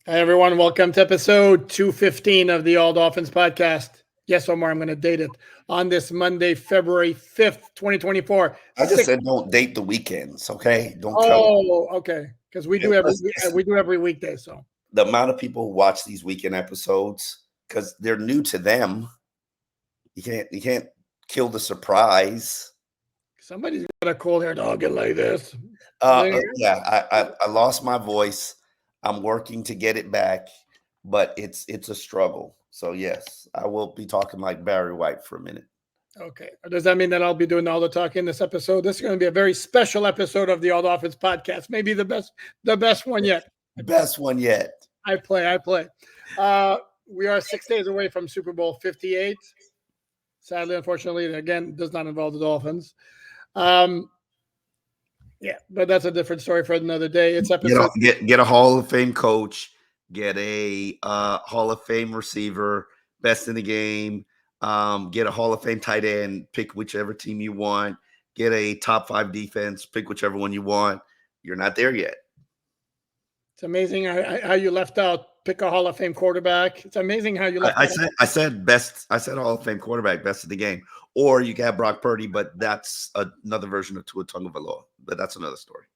Hi, everyone. Welcome to episode 215 of the All Dolphins podcast. Yes, Omar, I'm going to date it on this Monday, February 5th, 2024. I just Six. said don't date the weekends, okay? Don't tell Oh, okay. Because we do every listen, we do every weekday. So the amount of people who watch these weekend episodes because they're new to them. You can't kill the surprise. somebody's got a cold hair dog like this. There. Yeah, I lost my voice. I'm working to get it back, but it's a struggle. So yes, I will be talking like Barry White for a minute. Okay. Does that mean that I'll be doing all the talking this episode? This is going to be a very special episode of the All Dolphins podcast. Maybe the best one yet. Best one yet. I play. Uh, we are 6 days away from Super Bowl 58. Sadly, unfortunately, again, does not involve the Dolphins. Um, yeah, but that's a different story for another day. It's episode. Get a Hall of Fame coach, get a Hall of Fame receiver, best in the game, get a Hall of Fame tight end, pick whichever team you want, get a top 5 defense, pick whichever one you want. You're not there yet. It's amazing how you left out pick a Hall of Fame quarterback. It's amazing how you left. I said best. I said Hall of Fame quarterback, best of the game, or you can have Brock Purdy, but that's another version of Tua Tagovailoa. But that's another story.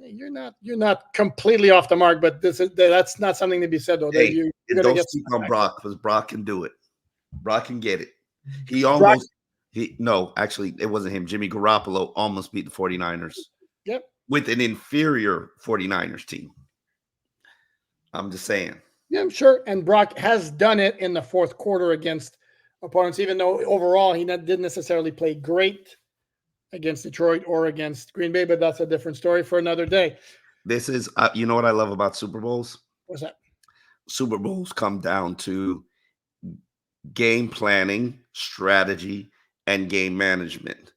You're not completely off the mark, but that's not something to be said though. Hey, You're don't get sleep on Brock because Brock can do it. Brock can get it. Brock. No, actually, it wasn't him. Jimmy Garoppolo almost beat the 49ers. Yep. With an inferior 49ers team. I'm just saying. Yeah, I'm sure. And Brock has done it in the fourth quarter against opponents, even though overall he didn't necessarily play great against Detroit or against Green Bay, but that's a different story for another day. This is, you know what I love about Super Bowls? What's that? Super Bowls come down to game planning, strategy, and game management.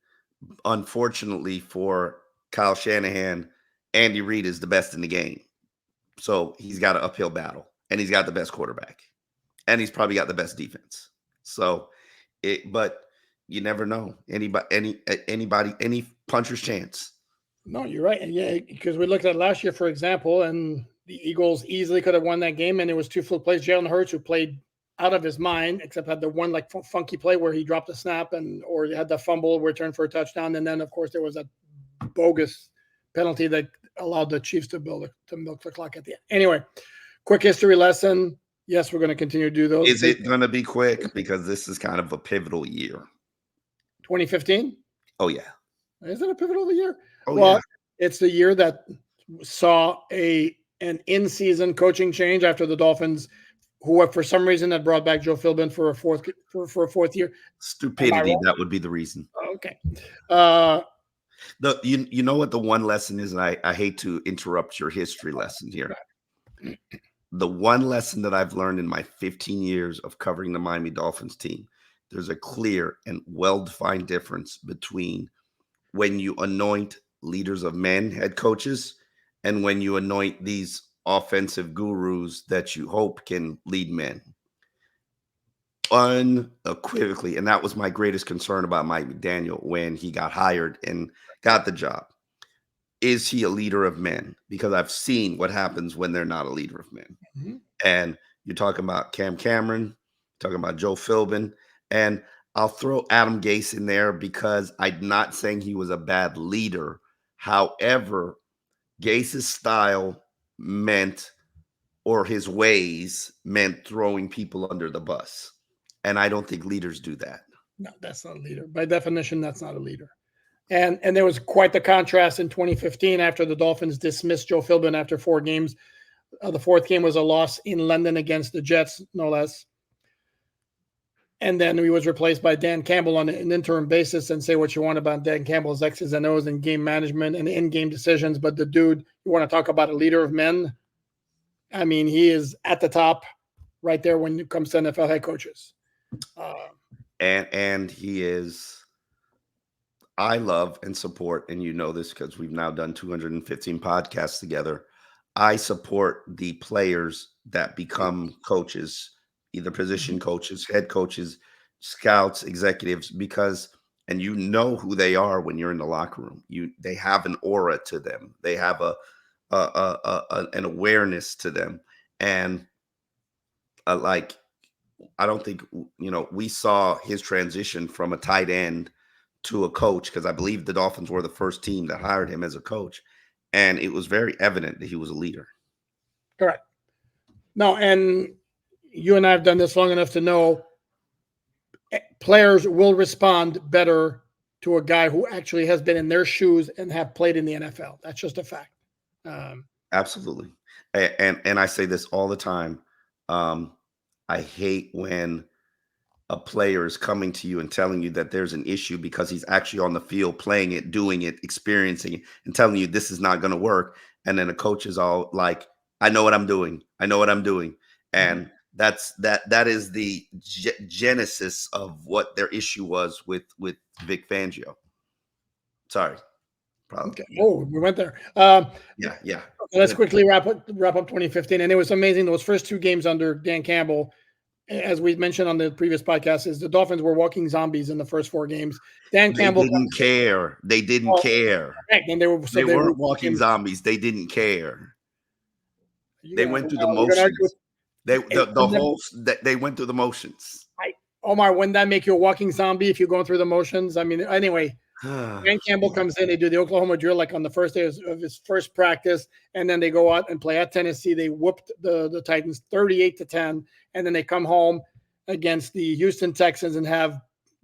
Unfortunately for Kyle Shanahan, Andy Reid is the best in the game. So he's got an uphill battle, and he's got the best quarterback, and he's probably got the best defense. So but you never know. Any puncher's chance. No, you're right. And yeah, because we looked at last year, for example, and the Eagles easily could have won that game, and it was two fluke plays. Jalen Hurts, who played out of his mind, except had the one like funky play where he dropped a snap or he had the fumble return for a touchdown, and then of course there was a bogus penalty that allowed the Chiefs to milk the clock at the end. Anyway, quick history lesson. Yes, we're going to continue to do those. Is it going to be quick? Because this is kind of a pivotal year. 2015? Oh, yeah. Is it a pivotal year? Oh, well, yeah. It's the year that saw an in-season coaching change after the Dolphins, who for some reason had brought back Joe Philbin for a fourth year. Stupidity, that would be the reason. Okay. You know what the one lesson is, and I hate to interrupt your history lesson here. The one lesson that I've learned in my 15 years of covering the Miami Dolphins team, there's a clear and well-defined difference between when you anoint leaders of men, head coaches, and when you anoint these offensive gurus that you hope can lead men. Unequivocally, and that was my greatest concern about Mike McDaniel when he got hired and got the job. Is he a leader of men? Because I've seen what happens when they're not a leader of men. Mm-hmm. And you're talking about Cam Cameron, talking about Joe Philbin, and I'll throw Adam Gase in there because I'm not saying he was a bad leader. However, Gase's style meant, or his ways meant, throwing people under the bus. And I don't think leaders do that. No, that's not a leader. By definition, that's not a leader. And there was quite the contrast in 2015 after the Dolphins dismissed Joe Philbin after 4 games. The fourth game was a loss in London against the Jets, no less. And then he was replaced by Dan Campbell on an interim basis. And say what you want about Dan Campbell's X's and O's and game management and in-game decisions. But the dude, you want to talk about a leader of men? I mean, he is at the top right there when it comes to NFL head coaches. And he is... I love and support, and you know this because we've now done 215 podcasts together. I support the players that become coaches, either position coaches, head coaches, scouts, executives, because, and you know who they are when you're in the locker room. They have an aura to them. They have an awareness to them. And like, I don't think, we saw his transition from a tight end to a coach, because I believe the Dolphins were the first team that hired him as a coach. And it was very evident that he was a leader. Correct. No, and you and I have done this long enough to know players will respond better to a guy who actually has been in their shoes and have played in the NFL. That's just a fact. Absolutely. And I say this all the time. I hate when a player is coming to you and telling you that there's an issue because he's actually on the field playing it, doing it, experiencing it, and telling you this is not going to work. And then the coach is all like, I know what I'm doing. I know what I'm doing. And that is the genesis of what their issue was with Vic Fangio. Sorry. Probably. Okay. Oh, we went there. Yeah. Let's quickly wrap up 2015. And it was amazing. Those first two games under Dan Campbell, as we mentioned on the previous podcast, is the Dolphins were walking zombies in the first four games. Dan Campbell didn't care. They didn't care. And they weren't walking zombies. They didn't care. They went through the motions. They went through the motions. Omar, wouldn't that make you a walking zombie if you're going through the motions? I mean, anyway, Dan Campbell comes in. They do the Oklahoma drill like on the first day of his first practice, and then they go out and play at Tennessee. They whooped the Titans 38-10, and then they come home against the Houston Texans and have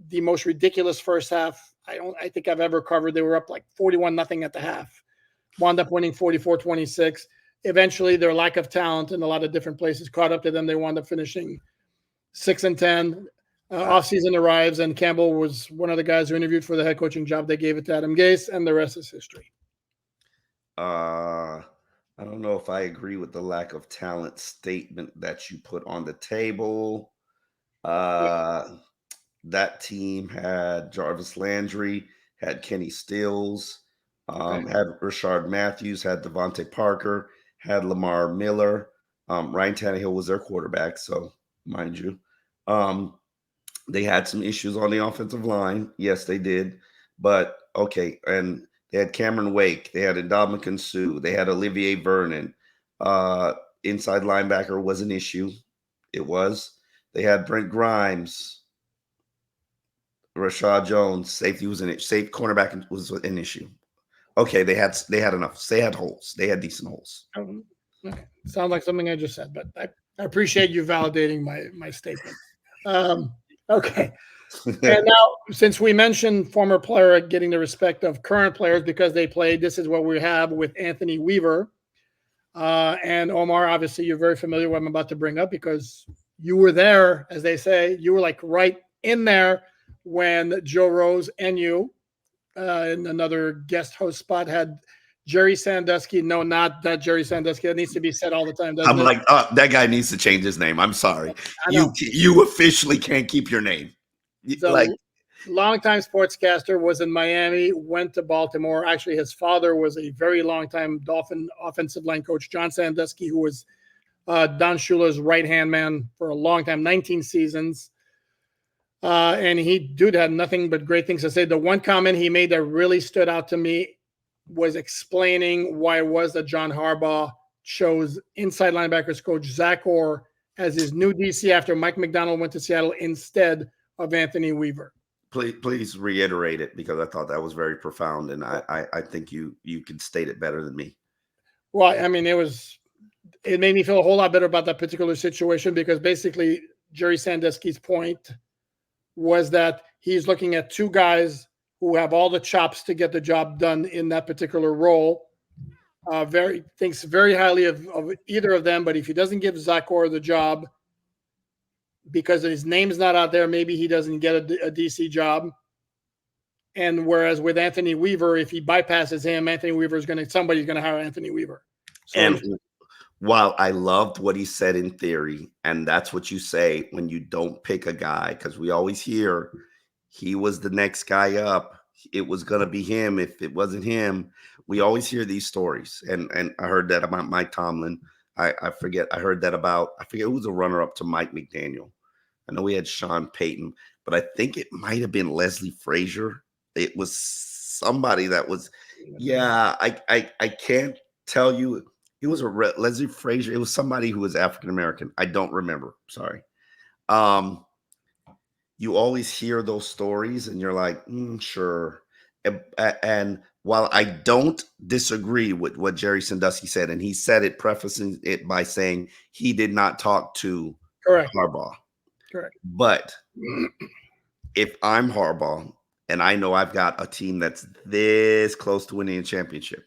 the most ridiculous first half I think I've ever covered. They were up like 41-0 at the half, wound up winning 44-26. Eventually, their lack of talent in a lot of different places caught up to them. They wound up finishing 6-10. Offseason arrives, and Campbell was one of the guys who interviewed for the head coaching job. They gave it to Adam Gase, and the rest is history. I don't know if I agree with the lack of talent statement that you put on the table. That team had Jarvis Landry, had Kenny Stills, had Rashard Matthews, had Devontae Parker, had Lamar Miller. Ryan Tannehill was their quarterback, so mind you. They had some issues on the offensive line. Yes, they did. But, okay, and they had Cameron Wake. They had Ndamukong Suh. They had Olivier Vernon. Inside linebacker was an issue. It was. They had Brent Grimes. Rashad Jones. Safety was an issue. Safe cornerback was an issue. Okay, they had enough. They had holes. They had decent holes. Okay. Sounds like something I just said, but I appreciate you validating my statement. Okay. And now, since we mentioned former player getting the respect of current players because they played, this is what we have with Anthony Weaver. And Omar, obviously, you're very familiar with what I'm about to bring up because you were there, as they say. You were like right in there when Joe Rose and you, in another guest host spot, had Jerry Sandusky. No, not that Jerry Sandusky. That needs to be said all the time. I'm like, that guy needs to change his name. I'm sorry. You officially can't keep your name. So, like, longtime sportscaster, was in Miami, went to Baltimore. Actually, his father was a very long-time Dolphin offensive line coach, John Sandusky, who was Don Shula's right-hand man for a long time, 19 seasons. And dude had nothing but great things to say. The one comment he made that really stood out to me was explaining why it was that John Harbaugh chose inside linebackers coach Zach Orr as his new DC after Mike McDonald went to Seattle instead of Anthony Weaver. Please reiterate it because I thought that was very profound, and I think you can state it better than me. Well, I mean, it made me feel a whole lot better about that particular situation because basically Jerry Sandusky's point was that he's looking at two guys who have all the chops to get the job done in that particular role. Thinks very highly of either of them, but if he doesn't give Zach Orr the job because his name's not out there, maybe he doesn't get a DC job. And whereas with Anthony Weaver, if he bypasses him, somebody's going to hire Anthony Weaver. So, and while I loved what he said in theory, and that's what you say when you don't pick a guy, because we always hear he was the next guy up. It was going to be him. If it wasn't him, we always hear these stories. And I heard that about Mike Tomlin. I forget who was a runner-up to Mike McDaniel. I know we had Sean Payton, but I think it might have been Leslie Frazier. It was somebody that was, I can't tell you It was Leslie Frazier. It was somebody who was African American. I don't remember. Sorry. Um, you always hear those stories, and you're like, sure. And while I don't disagree with what Jerry Sandusky said, and he said it, prefacing it by saying he did not talk to Correct. Harbaugh. Correct. But if I'm Harbaugh and I know I've got a team that's this close to winning a championship,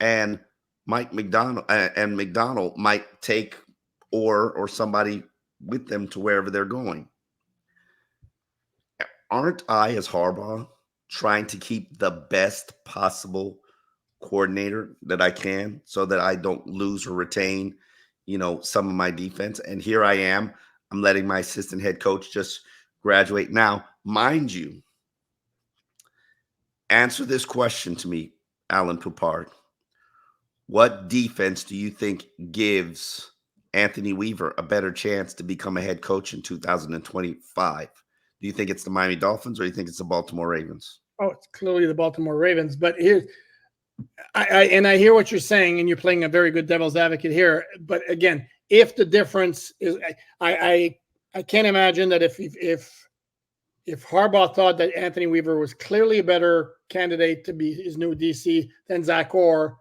and Mike McDonald and McDonald might take or somebody with them to wherever they're going, aren't I, as Harbaugh, trying to keep the best possible coordinator that I can so that I don't lose or retain, some of my defense? And here I am. I'm letting my assistant head coach just graduate. Now, mind you, answer this question to me, Alan Poupard. What defense do you think gives Anthony Weaver a better chance to become a head coach in 2025? Do you think it's the Miami Dolphins, or do you think it's the Baltimore Ravens? Oh, it's clearly the Baltimore Ravens. But here's, I hear what you're saying, and you're playing a very good devil's advocate here. But again, if the difference is, I can't imagine that if Harbaugh thought that Anthony Weaver was clearly a better candidate to be his new DC than Zach Orr.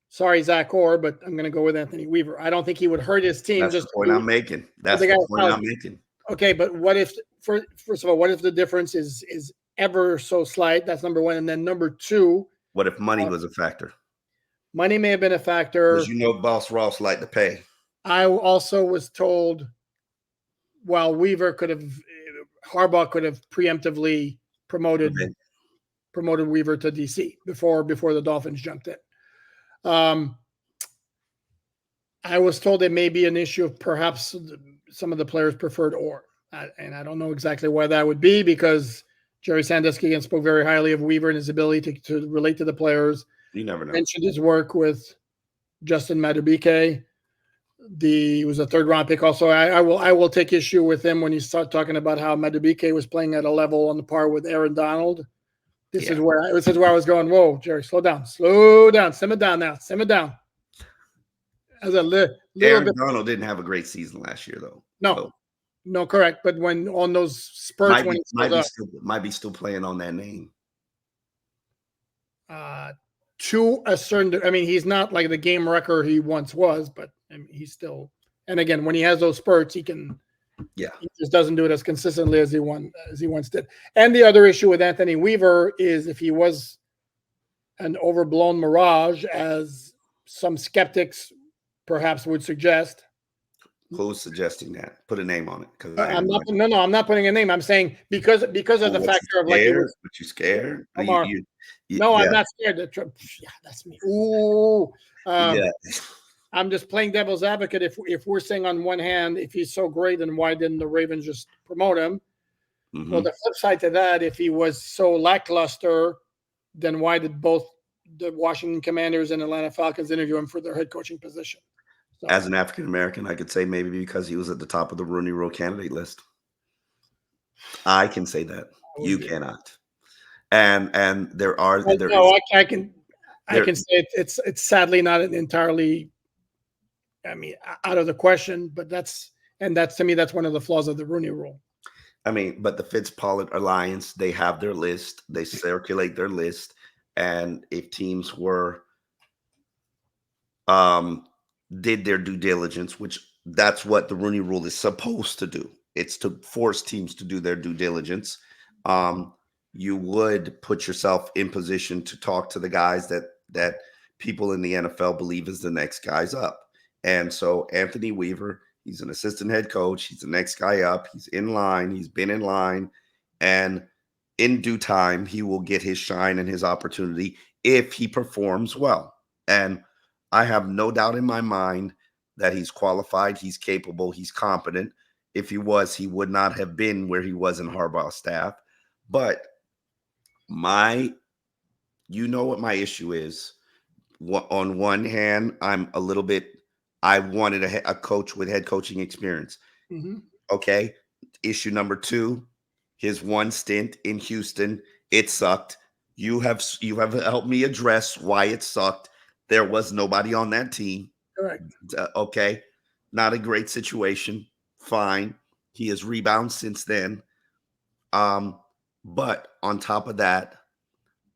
Sorry, Zach Orr, but I'm going to go with Anthony Weaver. I don't think he would hurt his team. That's the point I'm making. That's the point I'm making. Okay, but what if, first of all, what if the difference is ever so slight? That's number one. And then number two, what if money was a factor? Money may have been a factor. Because Boss Ross liked to pay. I also was told, while Harbaugh could have preemptively promoted Weaver to DC before the Dolphins jumped in. I was told it may be an issue of perhaps some of the players preferred Orr. And I don't know exactly why that would be, because Jerry Sandusky again spoke very highly of Weaver and his ability to relate to the players. You never know. Mentioned his work with Justin Madubuike. He was a third-round pick. Also, I will take issue with him when you start talking about how Madubuike was playing at a level on the par with Aaron Donald. This is where I was going. Whoa, Jerry, slow down, simmer down now, simmer down. As a little Aaron Donald didn't have a great season last year, though. No, correct. But when on those spurts, might be still playing on that name. To a certain, I mean, he's not like the game wrecker he once was, but I mean, he's still. And again, when he has those spurts, he can. Yeah, he just doesn't do it as consistently as he once did. And the other issue with Anthony Weaver is if he was an overblown mirage, as some skeptics perhaps would suggest. Who's suggesting that? Put a name on it. Because I'm not putting a name. I'm saying because of the factor of like. But you scared? No, I'm not scared. Yeah, that's me. Ooh. I'm just playing devil's advocate. If we're saying on one hand, if he's so great, then why didn't the Ravens just promote him? Mm-hmm. Well, the flip side to that, if he was so lackluster, then why did both the Washington Commanders and Atlanta Falcons interview him for their head coaching position? So, as an African American, I could say maybe because he was at the top of the Rooney Rule candidate list. I can say that. You cannot. And there are. I can say it's sadly not entirely. I mean, out of the question, but that's to me, that's one of the flaws of the Rooney Rule. I mean, but the Fitz-Pollard Alliance, they have their list. They circulate their list. And if teams were did their due diligence, which that's what the Rooney Rule is supposed to do. It's to force teams to do their due diligence. You would put yourself in position to talk to the guys that people in the NFL believe is the next guys up. And so Anthony Weaver, he's an assistant head coach. He's the next guy up. He's in line. He's been in line. And in due time, he will get his shine and his opportunity if he performs well. And I have no doubt in my mind that he's qualified, he's capable, he's competent. If he was, he would not have been where he was in Harbaugh's staff. But you know what my issue is. On one hand, I wanted a coach with head coaching experience. Mm-hmm. Okay. Issue number two, his one stint in Houston, it sucked. You have helped me address why it sucked. There was nobody on that team. Correct. Okay. Not a great situation. Fine. He has rebounded since then. But on top of that,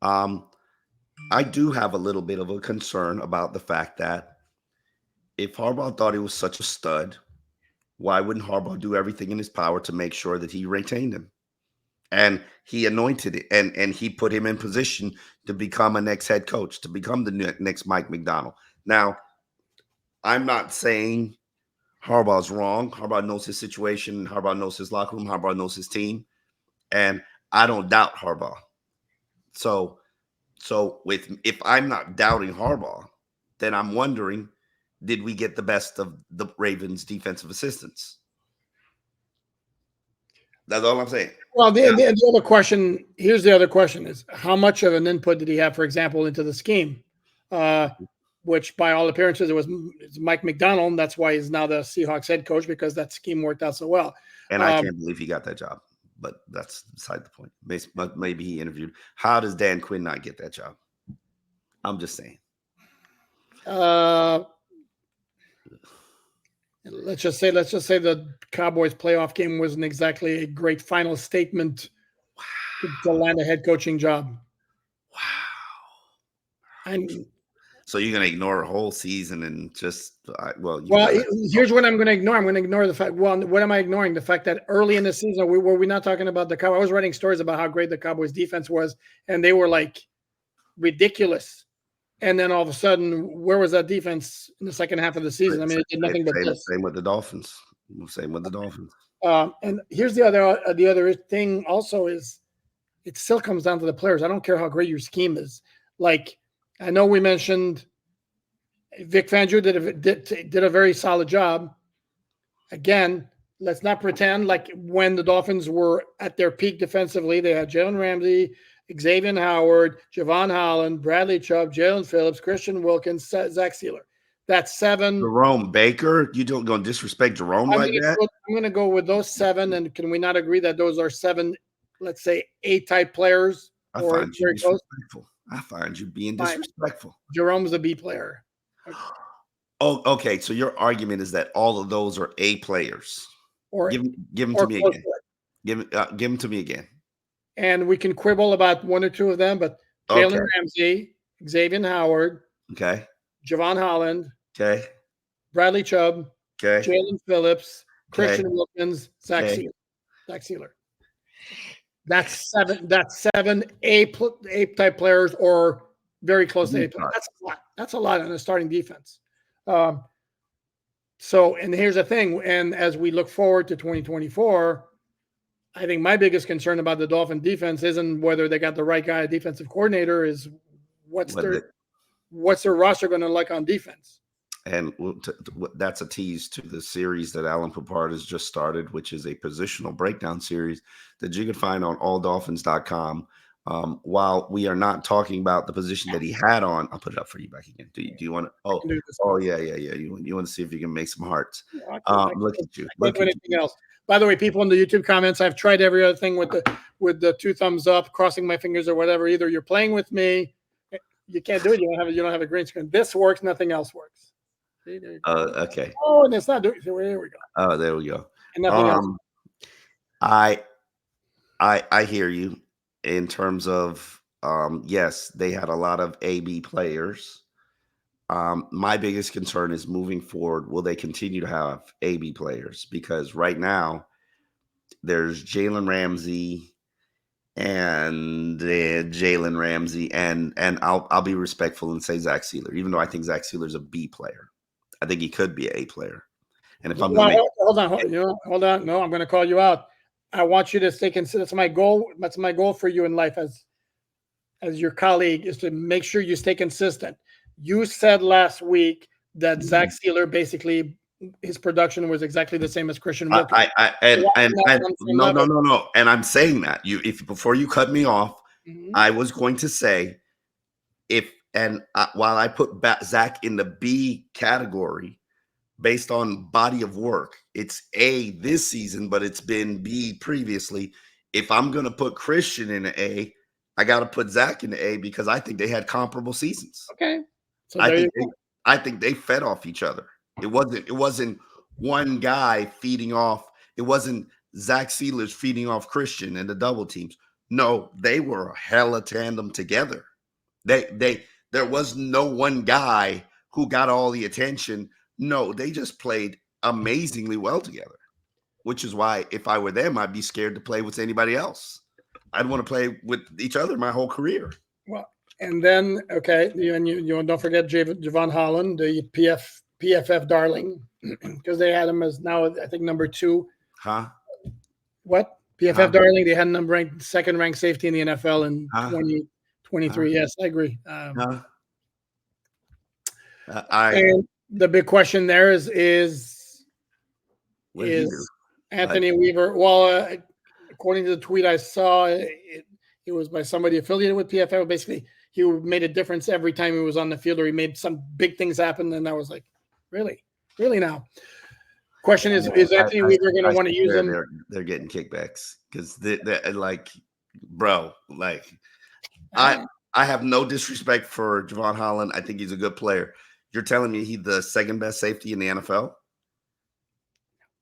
I do have a little bit of a concern about the fact that if Harbaugh thought he was such a stud, why wouldn't Harbaugh do everything in his power to make sure that he retained him? And he anointed it, and he put him in position to become a next head coach, to become the next Mike McDonald. Now, I'm not saying Harbaugh's wrong. Harbaugh knows his situation. Harbaugh knows his locker room. Harbaugh knows his team. And I don't doubt Harbaugh. So if I'm not doubting Harbaugh, then I'm wondering, did we get the best of the Ravens' defensive assistants? That's all I'm saying. Well, the other question, here's the other question is, how much of an input did he have, for example, into the scheme? Which by all appearances, it's Mike McDonald. That's why he's now the Seahawks head coach, because that scheme worked out so well. And I can't believe he got that job, but that's beside the point. Maybe he interviewed. How does Dan Quinn not get that job? I'm just saying. Let's just say the Cowboys playoff game wasn't exactly a great final statement to land a head coaching job. Wow. So you're going to ignore a whole season and just here's what I'm going to ignore. I'm going to ignore the fact. Well, what am I ignoring? The fact that early in the season, were we not talking about the Cowboys? I was writing stories about how great the Cowboys defense was, and they were like ridiculous. And then all of a sudden, where was that defense in the second half of the season? I mean, it did nothing but this. Same with the Dolphins. And here's the other thing also is, it still comes down to the players. I don't care how great your scheme is. Like, I know we mentioned Vic Fangio did a very solid job. Again, let's not pretend like when the Dolphins were at their peak defensively, they had Jalen Ramsey, Xavier Howard, Javon Holland, Bradley Chubb, Jalen Phillips, Christian Wilkins, Zach Sealer. That's 7. Jerome Baker. You don't go and disrespect Jerome like that? I'm going to go with those 7. And can we not agree that those are 7, let's say, A-type players? I find you disrespectful. I find you being disrespectful. Jerome's a B player. Oh, okay. So your argument is that all of those are A players. Or give them to me again. Give them to me again. And we can quibble about 1 or 2 of them, but Jalen Ramsey, Xavier Howard, okay, Javon Holland, okay, Bradley Chubb, okay, Jalen Phillips, Christian Wilkins, Zach Sealer. That's 7. That's 7 A-type players, or very close to A players. That's a lot. That's a lot on a starting defense. So, and here's the thing. And as we look forward to 2024, I think my biggest concern about the Dolphin defense isn't whether they got the right guy, defensive coordinator, is what's their roster going to look like on defense. And that's a tease to the series that Alan Papard has just started, which is a positional breakdown series that you can find on alldolphins.com. While we are not talking about the position that he had on, I'll put it up for you back again. Do you want to? Oh, yeah. You want to see if you can make some hearts? Look at you. Look at anything else. By the way, people in the YouTube comments, I've tried every other thing with the 2 thumbs up, crossing my fingers or whatever. Either you're playing with me, you can't do it. You don't have a green screen. This works. Nothing else works. See, okay. Oh, and it's not doing. So there we go. Oh, there we go. And nothing else. I hear you in terms of yes, they had a lot of AB players. My biggest concern is moving forward, will they continue to have AB players? Because right now there's Jalen Ramsey and I'll be respectful and say Zach Sealer, even though I think Zach Sealer's a B player. I think he could be an A player. And if I'm going to hold on. No, I'm going to call you out. I want you to stay consistent. That's my goal. That's my goal for you in life as your colleague, is to make sure you stay consistent. You said last week that Zach Sealer, basically his production was exactly the same as Christian Wilkins. No. And I'm saying that before you cut me off, I was going to say while I put Zach in the B category based on body of work, it's A this season, but it's been B previously. If I'm going to put Christian in the A, I got to put Zach in the A because I think they had comparable seasons. Okay, So I there you think they, go. I think they fed off each other. It wasn't one guy feeding off. It wasn't Zach Sealers feeding off Christian and the double teams. No, they were a hella tandem together. There was no one guy who got all the attention. No, they just played amazingly well together, which is why if I were them, I'd be scared to play with anybody else. I'd want to play with each other my whole career. Well, and then okay, you don't forget Javon Holland, the PFF darling, because they had him as now I think number 2. Huh? What PFF Huh? darling? They had him ranked second ranked safety in the NFL in Huh? 2023. Huh? Yes, I agree. Huh? I And the big question there what did he do? Anthony Weaver. Well, according to the tweet I saw, it was by somebody affiliated with PFF. Basically, he made a difference every time he was on the field, or he made some big things happen. And I was like, really now. Question is Anthony Weaver going to want to use him? They're getting kickbacks because they're like, bro, like Uh, I have no disrespect for Javon Holland. I think he's a good player. You're telling me he's the second best safety in the NFL?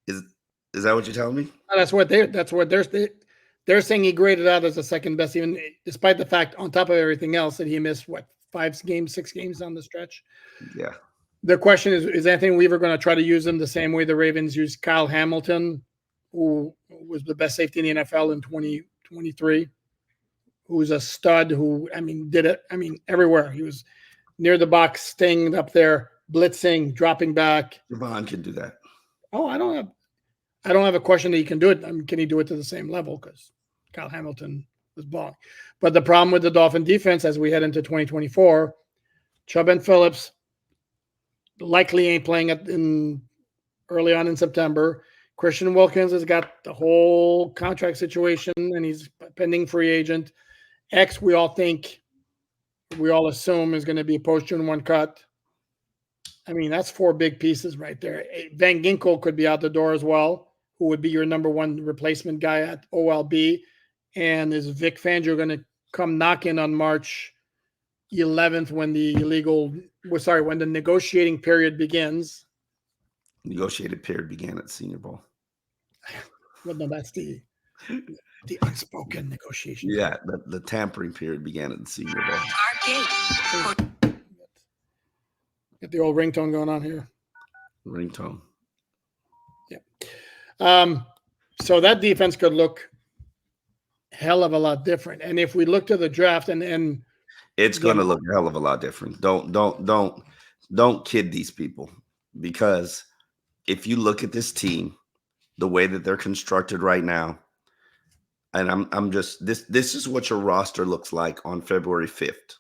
Is that what you're telling me? that's what they're saying. He graded out as the second best, even despite the fact, on top of everything else, that he missed 6 games on the stretch. Yeah. The question is Anthony Weaver going to try to use him the same way the Ravens used Kyle Hamilton, who was the best safety in the NFL in 2023, who's a stud, who, did it, everywhere. He was near the box, staying up there, blitzing, dropping back. Javon can do that. Oh, I don't have a question that he can do it. Can he do it to the same level? Because Kyle Hamilton was balling. But the problem with the Dolphin defense as we head into 2024, Chubb and Phillips likely ain't playing early on in September. Christian Wilkins has got the whole contract situation, and he's pending free agent. X, we all assume is going to be a post-June 1 cut. That's 4 big pieces right there. Van Ginkel could be out the door as well, who would be your number 1 replacement guy at OLB. And is Vic Fangio going to come knocking on March 11th when the negotiating period begins? Negotiated period began at the Senior Bowl. Well, no, that's the unspoken negotiation. Yeah, the tampering period began at the Senior Bowl. Get the old ringtone going on here. Ringtone. Yeah. So that defense could look hell of a lot different. And if we look to the draft and it's going to look a hell of a lot different. Don't kid these people, because if you look at this team, the way that they're constructed right now, and I'm just this is what your roster looks like on February 5th.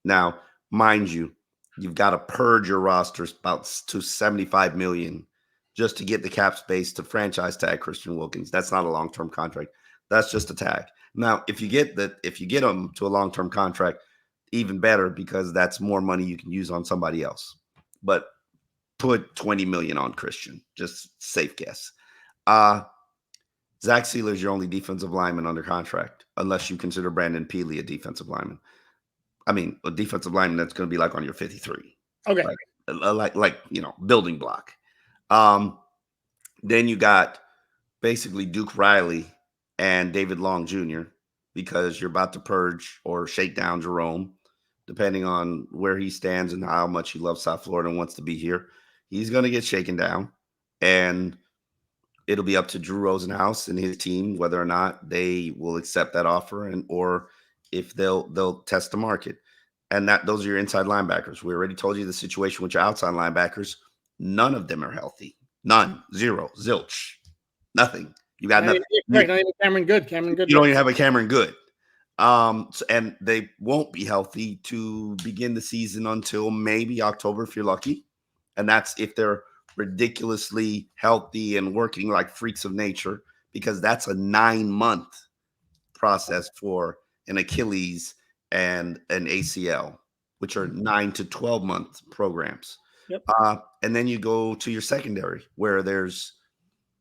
Now, mind you, you've got to purge your rosters about to $75 million just to get the cap space to franchise tag Christian Wilkins. That's not a long-term contract. That's just a tag. Now, if you get them to a long-term contract, even better, because that's more money you can use on somebody else. But put $20 million on Christian, just safe guess. Zach Sealer is your only defensive lineman under contract, unless you consider Brandon Peely a defensive lineman. A defensive lineman that's going to be like on your 53. Okay. Like building block. Then you got basically Duke Riley and David Long Jr., because you're about to purge or shake down Jerome, depending on where he stands and how much he loves South Florida and wants to be here. He's going to get shaken down, and it'll be up to Drew Rosenhaus and his team whether or not they will accept that offer or if they'll test the market. And those are your inside linebackers. We already told you the situation with your outside linebackers. None of them are healthy. None. Zero. Zilch. Nothing. You got nothing. Not even Cameron Good. You don't even have a Cameron Good. And they won't be healthy to begin the season until maybe October if you're lucky. And that's if they're ridiculously healthy and working like freaks of nature, because that's a 9-month process for an Achilles and an ACL, which are 9 to 12-month programs. Yep. And then you go to your secondary, where there's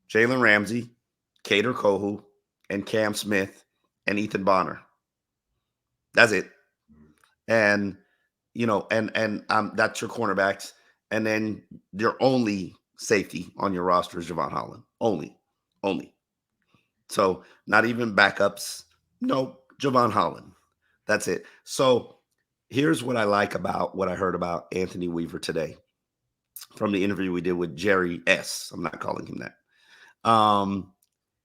Jalen Ramsey, Kader Kohu, and Cam Smith, and Ethan Bonner. That's it. And and that's your cornerbacks, and then your only safety on your roster is Javon Holland. Only. So not even backups. No, Javon Holland. That's it. So here's what I like about what I heard about Anthony Weaver today from the interview we did with Jerry S. I'm not calling him that.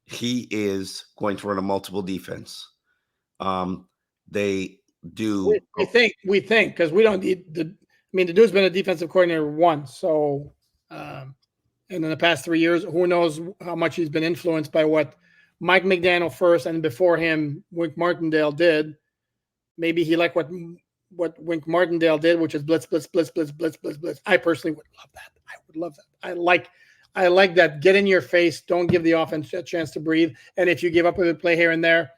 He is going to run a multiple defense. They do. We think because we don't need the. I mean, the dude's been a defensive coordinator once, so and in the past 3 years, who knows how much he's been influenced by what Mike McDaniel first and before him Wink Martindale did. Maybe he liked what Wink Martindale did, which is blitz, blitz, blitz, blitz, blitz, blitz, blitz. I personally would love that. I would love that. I like that. Get in your face. Don't give the offense a chance to breathe. And if you give up a play here and there,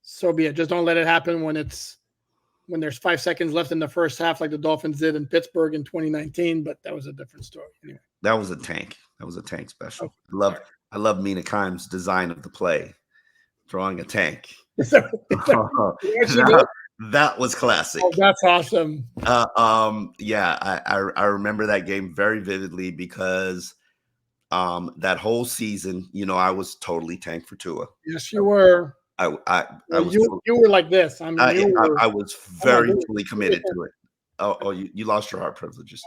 so be it. Just don't let it happen when there's 5 seconds left in the first half, like the Dolphins did in Pittsburgh in 2019. But that was a different story. Anyway, that was a tank. That was a tank special. I love Mina Kimes' design of the play, drawing a tank. That was classic. Oh, that's awesome. Yeah, I remember that game very vividly because that whole season, I was totally tanked for Tua. Yes, you were. You were like this. I mean, I was very fully committed to it. Oh, you lost your heart privileges.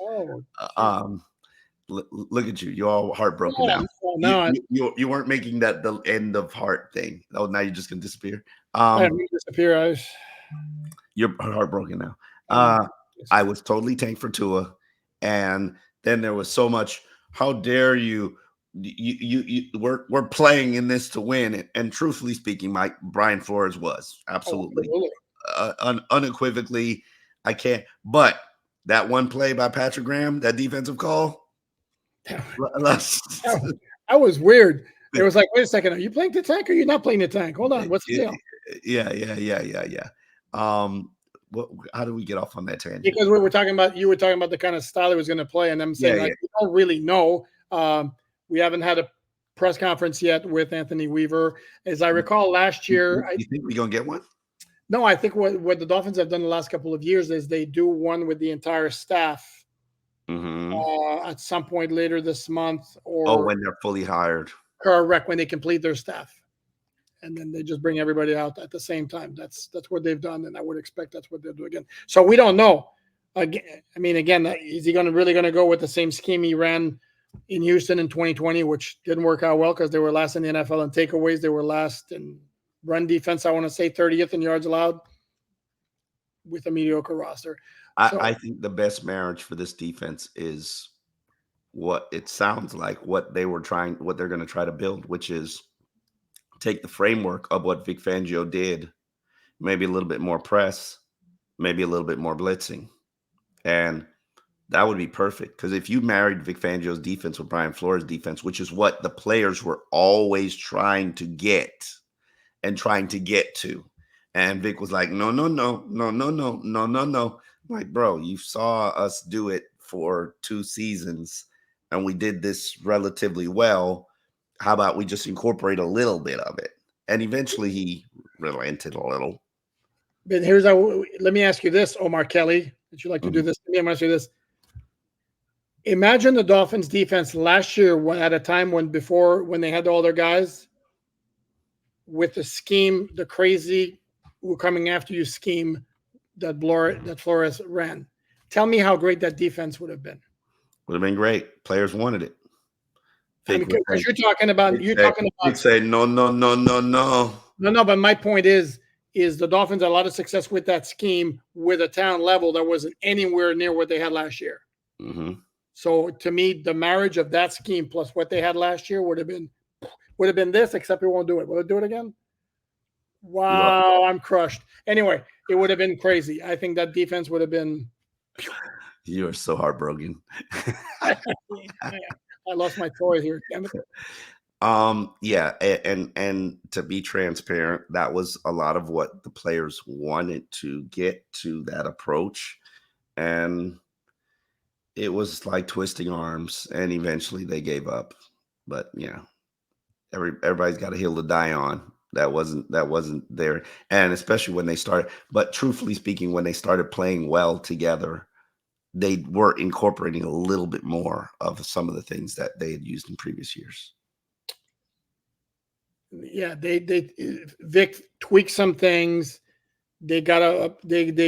Look at you. You're all heartbroken now. No, you weren't making that the end of heart thing. Oh, now you're just gonna disappear. Disappear. You're heartbroken now. I was totally tanked for Tua, and then there was so much. How dare you? We're playing in this to win, and truthfully speaking, Brian Flores was absolutely unequivocally. I can't. But that one play by Patrick Graham, that defensive call. That was weird. It was like, wait a second, are you playing the tank or are you not playing the tank? Hold on, what's the deal? Yeah. How do we get off on that tangent? Because you were talking about the kind of style he was going to play, and I'm saying we don't really know. We haven't had a press conference yet with Anthony Weaver. As I recall, last year, you think we're gonna get one? No, I think what the Dolphins have done the last couple of years is they do one with the entire staff. At some point later this month, or when they're fully hired. Correct, when they complete their staff, and then they just bring everybody out at the same time. That's what they've done, and I would expect that's what they'll do again. So we don't know. Again, is he really going to go with the same scheme he ran in Houston in 2020, which didn't work out well because they were last in the NFL in takeaways. They were last in run defense. I want to say 30th in yards allowed with a mediocre roster. I think the best marriage for this defense is what it sounds like, what they're going to try to build, which is take the framework of what Vic Fangio did, maybe a little bit more press, maybe a little bit more blitzing. And that would be perfect. Because if you married Vic Fangio's defense with Brian Flores' defense, which is what the players were always trying to get to. And Vic was like, no. Like, bro, you saw us do it for 2 seasons and we did this relatively well. How about we just incorporate a little bit of it? And eventually he relented a little. But let me ask you this, Omar Kelly, that you like to do this. Let me ask you this. Imagine the Dolphins defense last year at a time when they had all their guys with the scheme, the crazy "we're coming after you" scheme that Flores ran. Tell me how great that defense would have been. Would have been great. Players wanted it. Because you're talking about. Say no. No. But my point is the Dolphins had a lot of success with that scheme with a talent level that wasn't anywhere near what they had last year. So to me, the marriage of that scheme plus what they had last year would have been this, except we won't do it. Will it do it again? Wow, I'm crushed. Anyway, it would have been crazy. I think that defense would have been. You are so heartbroken. I lost my toy here. Damn it. Yeah, and to be transparent, that was a lot of what the players wanted to get to that approach, and it was like twisting arms, and eventually they gave up. But yeah, everybody's got a hill to die on. That wasn't there. And especially when they started, but truthfully speaking, when they started playing well together, they were incorporating a little bit more of some of the things that they had used in previous years. Yeah, Vic tweaked some things. They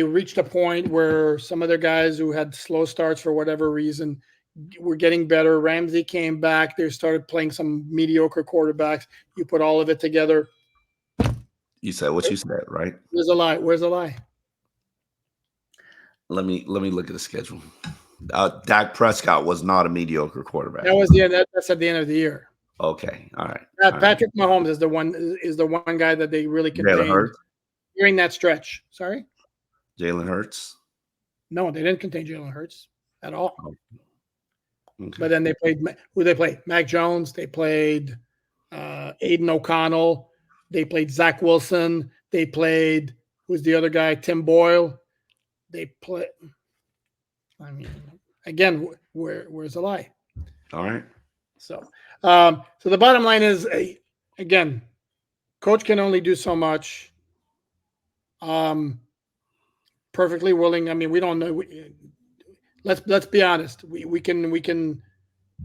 reached a point where some of their guys who had slow starts for whatever reason were getting better. Ramsey came back. They started playing some mediocre quarterbacks. You put all of it together. You said what you said, right? Where's the lie? Where's the lie? Let me look at the schedule. Dak Prescott was not a mediocre quarterback. That was that's at the end of the year. Okay, all right. Patrick Mahomes is the one guy that they really contained Jalen Hurts during that stretch. Sorry, Jalen Hurts. No, they didn't contain Jalen Hurts at all. Okay. But then they played who they played? Mac Jones. They played Aiden O'Connell. They played Zach Wilson. They played who's the other guy? Tim Boyle. They play. I mean, again, where's the lie? All right. So the bottom line is, again, coach can only do so much. Perfectly willing. I mean, we don't know. Let's be honest. We can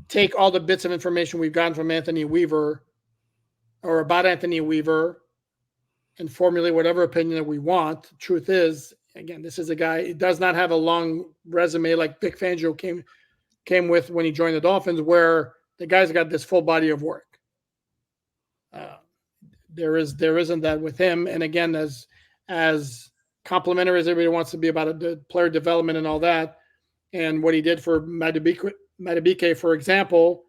take all the bits of information we've gotten from Anthony Weaver or about Anthony Weaver and formulate whatever opinion that we want. The truth is, again, this is a guy. He does not have a long resume like Vic Fangio came with when he joined the Dolphins, where the guy's got this full body of work. There isn't that with him. And again, as complimentary as everybody wants to be about player development and all that, and what he did for Madubuike, for example,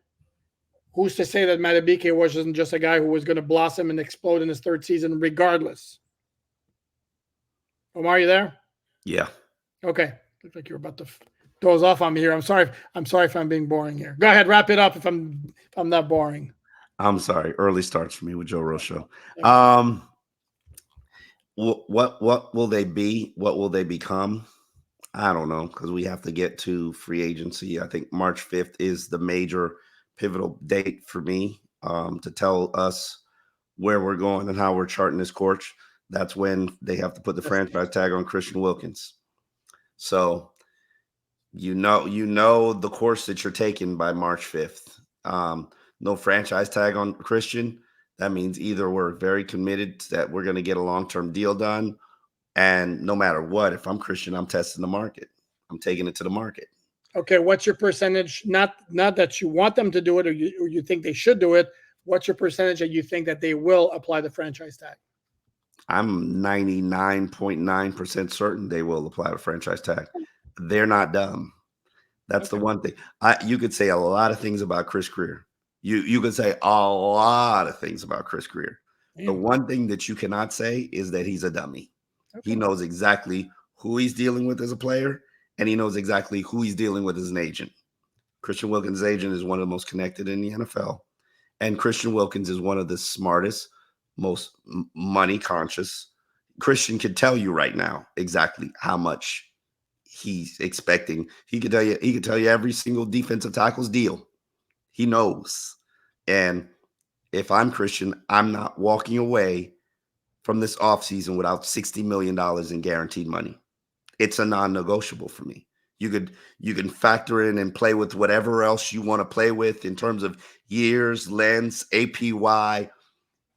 who's to say that Madubuike wasn't just a guy who was going to blossom and explode in his third season regardless? Omar, are you there? Yeah. Okay. Looks like you're about to doze off on me here. I'm sorry if I'm being boring here. Go ahead, wrap it up if I'm not boring. I'm sorry. Early starts for me with Joe Rocho. What will they be? What will they become? I don't know, because we have to get to free agency. I think March 5th is the major pivotal date for me to tell us where we're going and how we're charting this course. That's when they have to put the franchise tag on Christian Wilkins. So you know the course that you're taking by March 5th. No franchise tag on Christian. That means either we're very committed that we're going to get a long-term deal done, and no matter what, if I'm Christian, I'm testing the market. I'm taking it to the market. Okay, what's your percentage? Not that you want them to do it or you think they should do it. What's your percentage that you think that they will apply the franchise tag? I'm 99.9% certain they will apply the franchise tag. They're not dumb. That's the one thing. You could say a lot of things about Chris Grier. You could say a lot of things about Chris Grier. The one thing that you cannot say is that he's a dummy. Okay. He knows exactly who he's dealing with as a player, and he knows exactly who he's dealing with as an agent. Christian Wilkins' agent is one of the most connected in the NFL, and Christian Wilkins is one of the smartest, most money conscious. Christian could tell you right now exactly how much he's expecting. He could tell you every single defensive tackle's deal. He knows. And if I'm Christian, I'm not walking away from this offseason without $60 million in guaranteed money. It's a non-negotiable for me. You can factor in and play with whatever else you want to play with in terms of years, lengths, APY.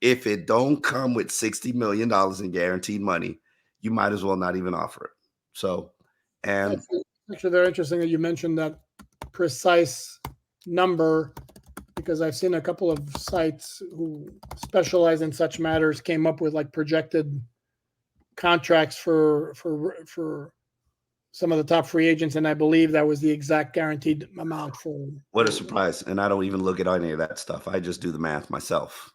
If it don't come with $60 million in guaranteed money, you might as well not even offer it. So, and actually, very interesting that you mentioned that precise number, because I've seen a couple of sites who specialize in such matters came up with like projected contracts for some of the top free agents, and I believe that was the exact guaranteed amount for. What a surprise! And I don't even look at any of that stuff. I just do the math myself.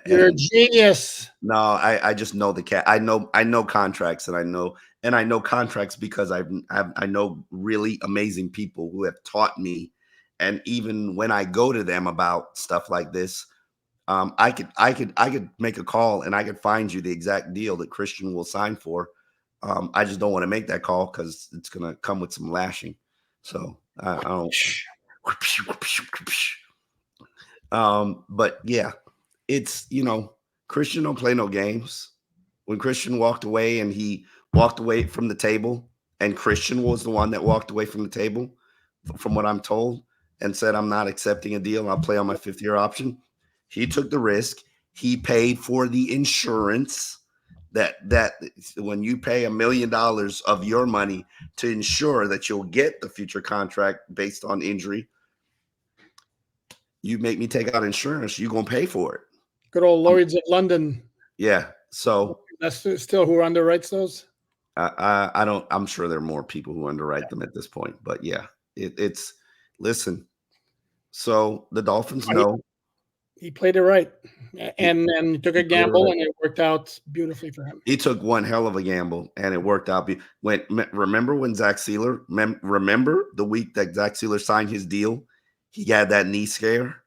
You're a genius. No, I just know the I know contracts, and I know contracts because I know really amazing people who have taught me. And even when I go to them about stuff like this, I could make a call and I could find you the exact deal that Christian will sign for. I just don't want to make that call because it's gonna come with some lashing. So I don't. But yeah, it's Christian don't play no games. When Christian walked away and he walked away from the table, and Christian was the one that walked away from the table, from what I'm told, and said, I'm not accepting a deal. I'll play on my 5th-year option. He took the risk. He paid for the insurance that when you pay $1 million of your money to ensure that you'll get the future contract based on injury, you make me take out insurance, you're going to pay for it. Good old Lloyd's of London. Yeah. So that's still who underwrites those. I don't. I'm sure there are more people who underwrite them at this point, but yeah, it's. Listen, so the Dolphins know he played it right, and he took a gamble, and it worked out beautifully for him. He took one hell of a gamble, and it worked out. Remember when Zach Sealer? Remember the week that Zach Sealer signed his deal? He had that knee scare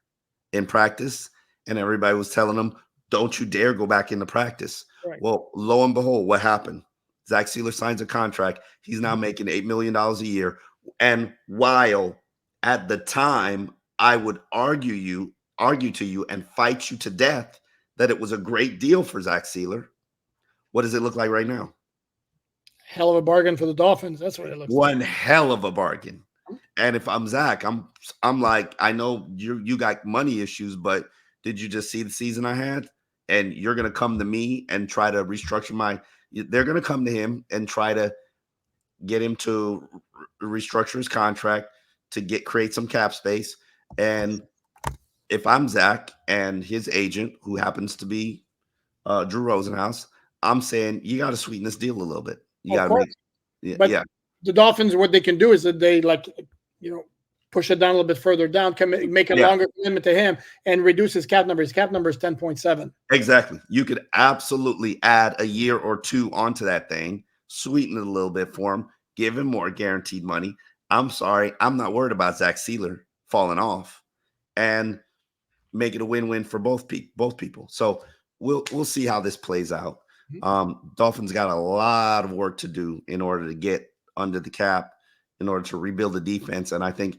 in practice, and everybody was telling him, "Don't you dare go back into practice." Right. Well, lo and behold, what happened? Zach Sealer signs a contract. He's now making $8 million a year. And while at the time I would argue to you and fight you to death that it was a great deal for Zach Sealer, what does it look like right now? Hell of a bargain for the Dolphins. That's what it looks like. One hell of a bargain. And if I'm Zach, I'm like, I know you got money issues, but did you just see the season I had? And you're going to come to me and try to restructure they're going to come to him and try to get him to restructure his contract to create some cap space. And if I'm Zach and his agent, who happens to be Drew Rosenhaus, I'm saying you got to sweeten this deal a little bit. You got to make, the Dolphins, what they can do is that they push it down a little bit further down, make a longer commitment to him, and reduce his cap number. His cap number is 10.7. Exactly. You could absolutely add a year or two onto that thing, sweeten it a little bit for him, give him more guaranteed money. I'm sorry, I'm not worried about Zach Sealer falling off, and make it a win-win for both people. So we'll see how this plays out. Dolphins got a lot of work to do in order to get under the cap, in order to rebuild the defense, and I think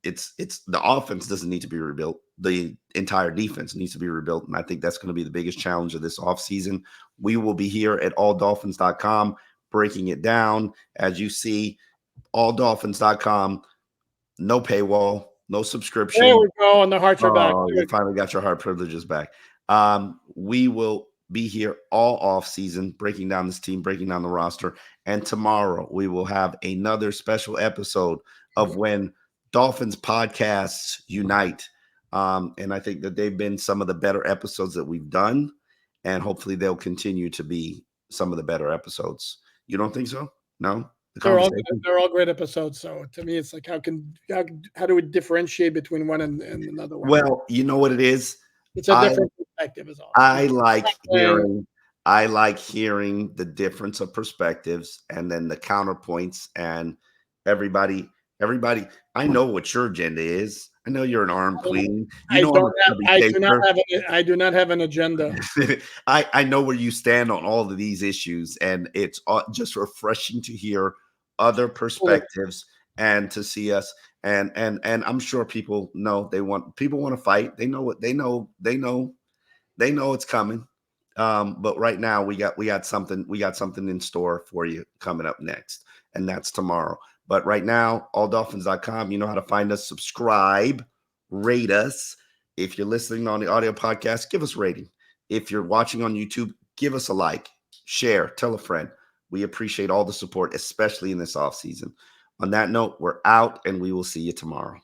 it's the offense doesn't need to be rebuilt. The entire defense needs to be rebuilt. And I think that's going to be the biggest challenge of this offseason. We will be here at alldolphins.com breaking it down. As you see, alldolphins.com, no paywall, no subscription. There we go. And the hearts are back. You finally got your heart privileges back. We will be here all off season, breaking down this team, breaking down the roster. And tomorrow we will have another special episode of when Dolphins podcasts unite. And I think that they've been some of the better episodes that we've done, and hopefully they'll continue to be some of the better episodes. You don't think so? No? They're all great episodes. So to me, it's like, how do we differentiate between one and another one? Well, you know what it is? It's a different perspective is all. I like hearing the difference of perspectives and then the counterpoints, and everybody. I know what your agenda is. I know you're an arm queen. I do not have an agenda. I know where you stand on all of these issues, and it's just refreshing to hear other perspectives and to see us. And I'm sure people know want to fight. They know it's coming. But right now we got something in store for you coming up next, and that's tomorrow. But right now, alldolphins.com, you know how to find us. Subscribe, rate us. If you're listening on the audio podcast, give us a rating. If you're watching on YouTube, give us a like, share, tell a friend. We appreciate all the support, especially in this off season. On that note, we're out, and we will see you tomorrow.